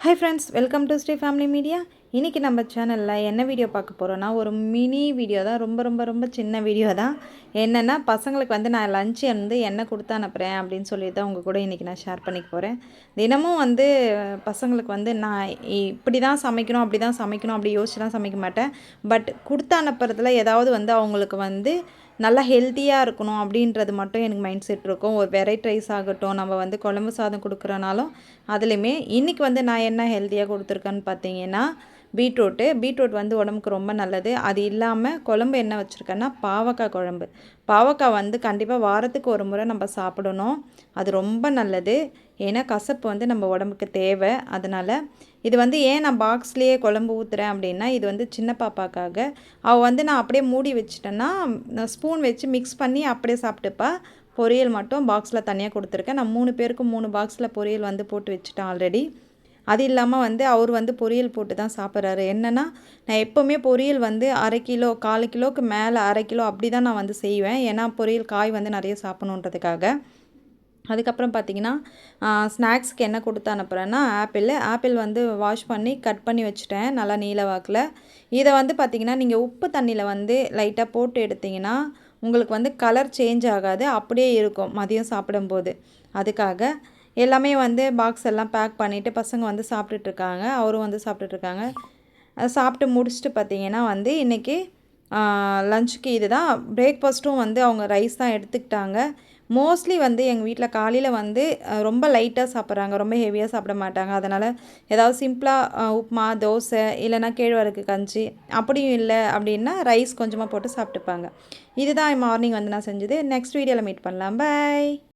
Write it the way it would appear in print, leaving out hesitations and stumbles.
Hi friends, welcome to Stay Family Media. இன்றைக்கி நம்ம சேனலில் என்ன வீடியோ பார்க்க போகிறோன்னா ஒரு மினி வீடியோ தான். ரொம்ப சின்ன வீடியோ தான். என்னென்னா பசங்களுக்கு வந்து நான் லஞ்சு வந்து என்ன கொடுத்து அனுப்புகிறேன் அப்படின்னு சொல்லி தான் உங்கள் கூட இன்றைக்கி நான் ஷேர் பண்ணிக்க போகிறேன். தினமும் வந்து பசங்களுக்கு வந்து நான் இப்படி தான் சமைக்கணும் அப்படி யோசிச்சு தான் சமைக்க மாட்டேன். பட் கொடுத்து அனுப்புறதுல ஏதாவது வந்து அவங்களுக்கு வந்து நல்லா ஹெல்த்தியாக இருக்கணும் அப்படின்றது மட்டும் எனக்கு மைண்ட் செட் இருக்கும். ஒரு வெரைட்டி ரைஸ் ஆகட்டும், நம்ம வந்து குழம்பு சாதம் கொடுக்குறனாலும் அதுலேயுமே இன்றைக்கி வந்து நான் என்ன ஹெல்த்தியாக கொடுத்துருக்கேன்னு பார்த்தீங்கன்னா பீட்ரூட் வந்து உடம்புக்கு ரொம்ப நல்லது. அது இல்லாமல் குழம்பு என்ன வச்சுருக்கேன்னா பாவக்காய் குழம்பு. பாவக்காய் வந்து கண்டிப்பாக வாரத்துக்கு ஒரு முறை நம்ம சாப்பிடணும். அது ரொம்ப நல்லது. ஏன்னா கசப்பு வந்து நம்ம உடம்புக்கு தேவை. அதனால் இது வந்து ஏன் நான் பாக்ஸ்லேயே குழம்பு ஊற்றுறேன் அப்படின்னா, இது வந்து சின்ன பாப்பாக்காக. அவள் வந்து நான் அப்படியே மூடி வச்சிட்டேன்னா ஸ்பூன் வச்சு மிக்ஸ் பண்ணி அப்படியே சாப்பிட்டுப்பா. பொரியல் மட்டும் பாக்ஸில் தனியாக கொடுத்துருக்கேன். நான் 3 பேருக்கு 3 பாக்ஸில் பொரியல் வந்து போட்டு வச்சுட்டேன் ஆல்ரெடி. அது இல்லாமல் வந்து அவர் வந்து பொரியல் போட்டு தான் சாப்பிட்றாரு. என்னென்னா நான் எப்போவுமே பொரியல் வந்து 1/2 கிலோ 1/4 கிலோவுக்கு மேலே 1/2 கிலோ அப்படி தான் நான் வந்து செய்வேன். ஏன்னா பொரியல் காய் வந்து நிறைய சாப்பிடணுன்றதுக்காக. அதுக்கப்புறம் பார்த்திங்கன்னா ஸ்நாக்ஸுக்கு என்ன கொடுத்து அனுப்புகிறேன்னா ஆப்பிள் வந்து வாஷ் பண்ணி கட் பண்ணி வச்சுட்டேன் நல்லா நீல வாக்கில். இதை வந்து பார்த்திங்கன்னா நீங்கள் உப்பு தண்ணியில் வந்து லைட்டாக போட்டு எடுத்திங்கன்னா உங்களுக்கு வந்து கலர் சேஞ்ச் ஆகாது, அப்படியே இருக்கும் மதியம் சாப்பிடும்போது. அதுக்காக எல்லாமே வந்து பாக்ஸ் எல்லாம் பேக் பண்ணிவிட்டு பசங்க வந்து சாப்பிட்டுட்ருக்காங்க, அவரும் வந்து சாப்பிட்டுட்ருக்காங்க. சாப்பிட்டு முடிச்சுட்டு பார்த்திங்கன்னா வந்து இன்றைக்கி லஞ்சுக்கு இது தான். பிரேக்ஃபாஸ்ட்டும் வந்து அவங்க ரைஸ் தான் எடுத்துக்கிட்டாங்க. மோஸ்ட்லி வந்து எங்கள் வீட்டில் காலையில் வந்து ரொம்ப லைட்டாக சாப்பிட்றாங்க, ரொம்ப ஹெவியாக சாப்பிட மாட்டாங்க. அதனால் ஏதாவது சிம்பிளாக உப்புமா, தோசை இல்லைன்னா கேழ்வரகு கஞ்சி, அப்படியும் இல்லை அப்படின்னா ரைஸ் கொஞ்சமாக போட்டு சாப்பிட்டுப்பாங்க. இதுதான் மார்னிங் வந்து நான் செஞ்சது. நெக்ஸ்ட் வீடியோவில் மீட் பண்ணலாம். பை.